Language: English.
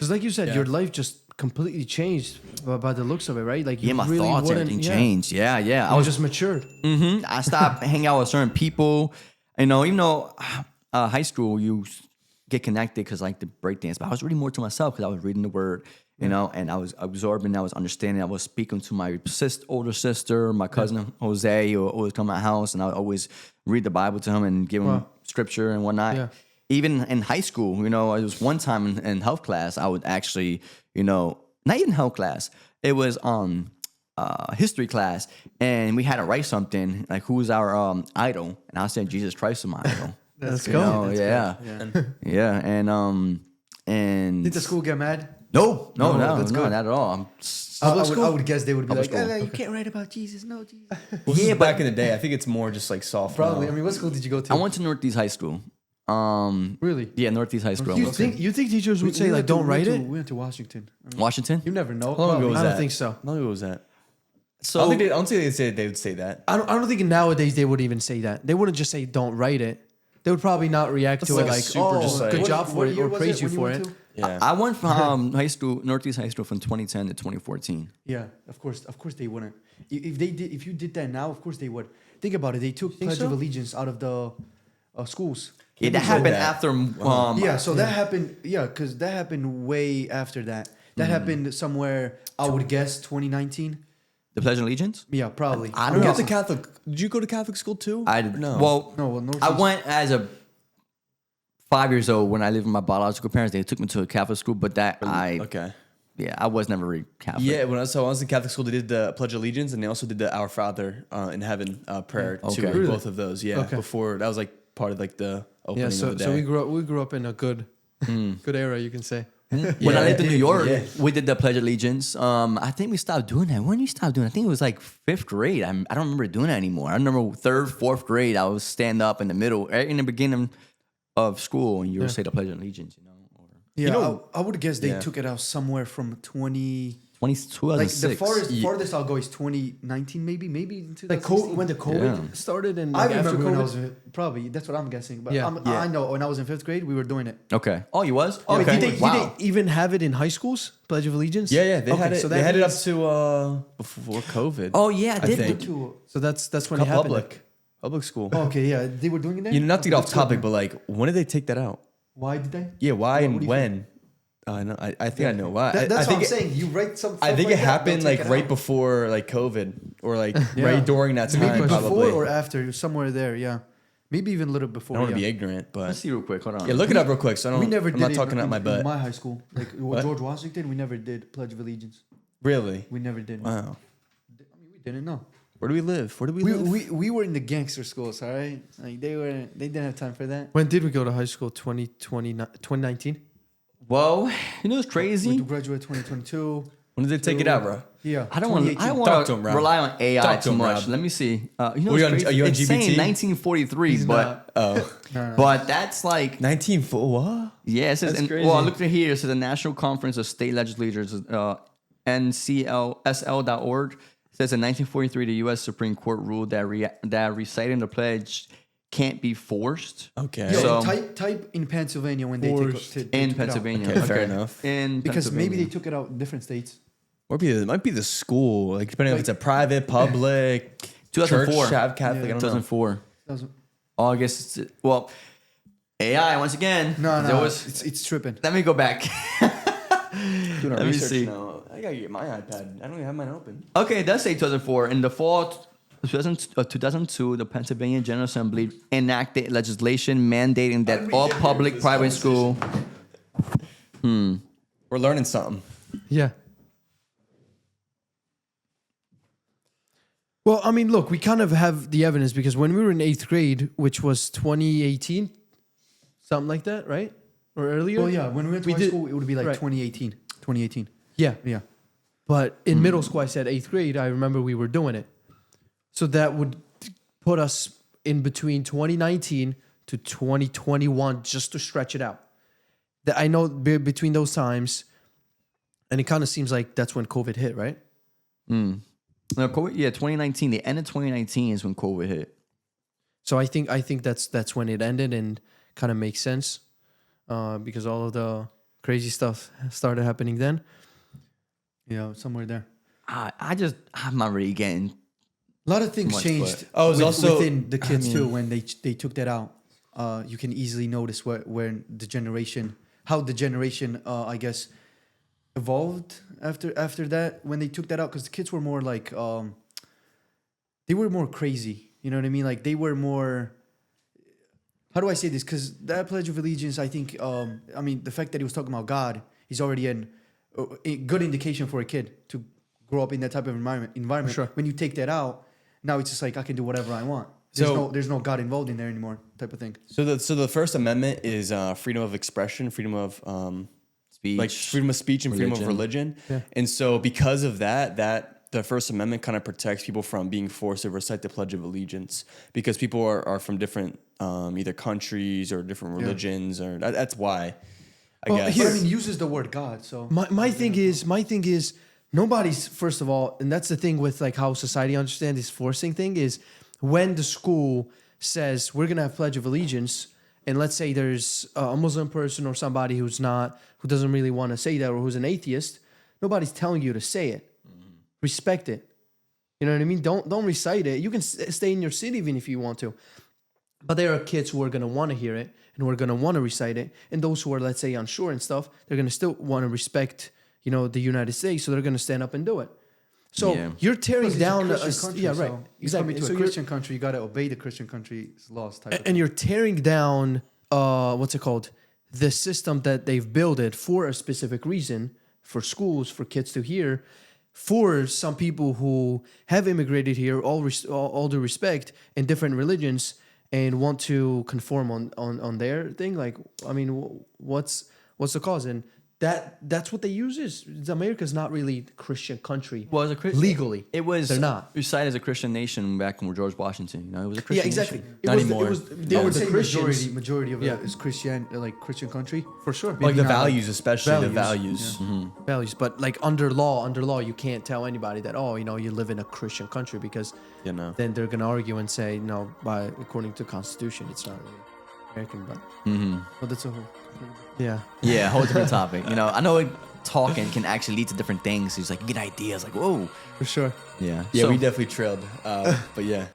Because like you said, your life just completely changed by the looks of it, right? Like you my really thoughts, everything changed. Yeah. I was just matured. I stopped hanging out with certain people. You know, even though high school, you get connected because like the breakdance, but I was reading more to myself because I was reading the word, you know, and I was absorbing, I was understanding, I was speaking to my older sister, my cousin Jose, who would always come to my house, and I would always read the Bible to him and give him scripture and whatnot. Yeah. Even in high school, you know, it was one time in health class, I would actually, you know, not even health class, it was history class, and we had to write something like who's our idol, and I said Jesus Christ is my idol. Let's You go. know, yeah, and Did the school get mad? no, that's good. not at all. I would guess they would be like, school. you can't write about Jesus. No, Jesus. Well, yeah, back in the day, I think it's more just like soft. Probably. now. I mean, what school did you go to? I went to Northeast High School. Really? Yeah, Northeast High School. You think teachers would say like, don't write it? We went to Washington. Washington? You never know. How long ago was I that? don't think so. How long ago was that? So I don't think they would say that. I don't think nowadays they would even say that. They wouldn't just say don't write it. They would probably not react to like it a like, super just like- good job for What it year or was praise you when for went it. to? Yeah. I went from Northeast High School from 2010 to 2014. Yeah, of course they wouldn't. If you did that now, of course they would. Think about it. They took Pledge of Allegiance out of the schools. Yeah, that happened after. Yeah, so that happened. Yeah, because that happened way after that. That happened somewhere. I would guess 2019. The Pledge of Allegiance? Yeah, probably. I You don't went know. to Catholic? Did you go to Catholic school too? I no. Well, Northeast. I went as a 5 years old when I lived with my biological parents. They took me to a Catholic school, but Okay. I was never really Catholic. Yeah, when I was in Catholic school, they did the Pledge of Allegiance, and they also did the Our Father in Heaven prayer Okay. too. Really? Both of those, yeah. Okay. Before that was like part of like the opening Yeah, of the day. so we grew up in a good era, you can say. When I lived in New York, Yeah. we did the Pledge of Allegiance. I think we stopped doing that. When did we stop doing it? I think it was like 5th grade. I don't remember doing it anymore. I remember 3rd, 4th grade, I would stand up in the middle, right in the beginning of school, and you would say the Pledge of Allegiance, you know. Or Yeah, I would guess they Yeah. took it out somewhere from 20. 2006. Like the farthest I'll go is 2019, maybe in 2016. Like when the COVID started and I like after remember when I COVID. was probably that's what I'm guessing. But Yeah. I know when I was in 5th grade, we were doing it. Okay. Oh, you was? Oh, Wait, okay. did they even have it in high schools? Pledge of Allegiance? yeah, they Okay, had it. so they that had it up means- to before COVID. Oh, yeah, I did think. So that's when it happened. Public school. Oh, okay, yeah, they were doing it there. You know, not to get off That's cool, topic, man. but like, when did they take that out? Why did they? Yeah, why What and do you when? I know. I think I know why. That's I what think I'm saying. You write some. I think like it that, happened they'll take like it right out. before like COVID or like Yeah. right during that time. Maybe before probably. or after, somewhere there. Yeah, maybe even a little I before. don't want to yeah. be ignorant, but Let's see real quick. Hold on. yeah, look it up real quick. So I don't. We never I'm did not it talking in, out my in butt. my high school. Like George Washington, we never did Pledge of Allegiance. Really? We never did. Wow. I mean, we didn't know. Where do we live? Where do we We, live? we were in the gangster schools, all right? Like they didn't have time for that. When did we go to high school? 2019? Well, you know what's We crazy? graduate 2022. When did they take it out, bro? Yeah, I don't want 2018. to to him, Rob. rely on AI Talk to too him, much. Rob. Let me see. You know Are you what's on- crazy? are you on It's saying GBT? 1943, He's but Oh, but that's like 19. What? yeah. It says That's and, crazy. well, I looked at here. It says the National Conference of State Legislatures, NCLSL.org. Says in 1943, the U.S. Supreme Court ruled that reciting the pledge can't be forced. Okay. Yo, So- type in Pennsylvania when they Forced. took In it out. Pennsylvania, Okay, fair enough. In Because maybe Pennsylvania. they took it out in different states. Or it might be the school, like depending if Like- it's a private, public, 2004. church, Catholic. I don't know. 2004. That was- August. Well, AI once again. No, there no, was- it's tripping. Let me go back. Doing our Let me research see. now. I gotta get my iPad. I don't even have mine open. Okay, it does say 2004. In the fall of 2002, the Pennsylvania General Assembly enacted legislation mandating that all public private school. We're learning something. Yeah. Well, I mean, look, we kind of have the evidence because when we were in 8th grade, which was 2018, something like that, right? Or earlier? Well, yeah, when we went to We high did- school, it would be like right. 2018. 2018. Yeah. Yeah. But in middle school, I said 8th grade, I remember we were doing it. So that would put us in between 2019 to 2021 just to stretch it out. That I know between those times, and it kind of seems like that's when COVID hit, right? No, COVID, yeah, 2019. The end of 2019 is when COVID hit. So I think that's when it ended and kind of makes sense because all of the crazy stuff started happening then. Yeah, somewhere there. I'm not really getting. A lot of things Much, changed. Oh, it was also- within the kids too when they took that out. You can easily notice where the generation, how the generation, I guess, evolved after that when they took that out, because the kids were more like, they were more crazy. You know what I mean? Like they were more. How do I say this? Because that Pledge of Allegiance, I think, I mean, the fact that he was talking about God is already a good indication for a kid to grow up in that type of environment. Sure. When you take that out, now it's just like I can do whatever I want. There's no God involved in there anymore, type of thing. So the First Amendment is freedom of expression, freedom of Speech, like freedom of speech and freedom of religion. Yeah. And so because of that the First Amendment kind of protects people from being forced to recite the Pledge of Allegiance, because people are from different either countries or different religions, or that's why. I guess. But I mean, uses the word God. So My thing is nobody's, first of all, and that's the thing with like how society understands this forcing thing, is when the school says we're gonna have Pledge of Allegiance, and let's say there's a Muslim person or somebody who doesn't really want to say that, or who's an atheist, nobody's telling you to say it. Respect it. You know what I mean? Don't recite it. You can stay in your city even if you want to. But there are kids who are going to want to hear it and who are going to want to recite it. And those who are, let's say, unsure and stuff, they're going to still want to respect, the United States. So they're going to stand up and do it. So you're tearing It's a down. Christian country, Yeah, right. so Exactly. You come So into a you're, Christian country, you got to obey the Christian country's laws. Type of and you're tearing down, what's it called? The system that they've built it for a specific reason, for schools, for kids to hear. For some people who have immigrated here, all due respect, in different religions, and want to conform on their thing, like, I mean, what's the cause? And that's what they use is America's not really a Christian country. Well, as a Christian, legally, it was. they're not. Recited as a Christian nation back when George Washington. It was a Christian. Yeah, exactly. Nation. It Not was, anymore. They I were would the say Christians majority of Yeah. it is Christian, like Christian country. for sure. like Maybe the not, values, especially the values. Values, but like under law, you can't tell anybody that you live in a Christian country, because then they're gonna argue and say no, according to the Constitution, it's not really American. But But that's a whole. yeah, Yeah, whole different topic. I know talking can actually lead to different things. It's like you get ideas, like whoa. for sure. Yeah. Yeah, So- we definitely trailed. But yeah.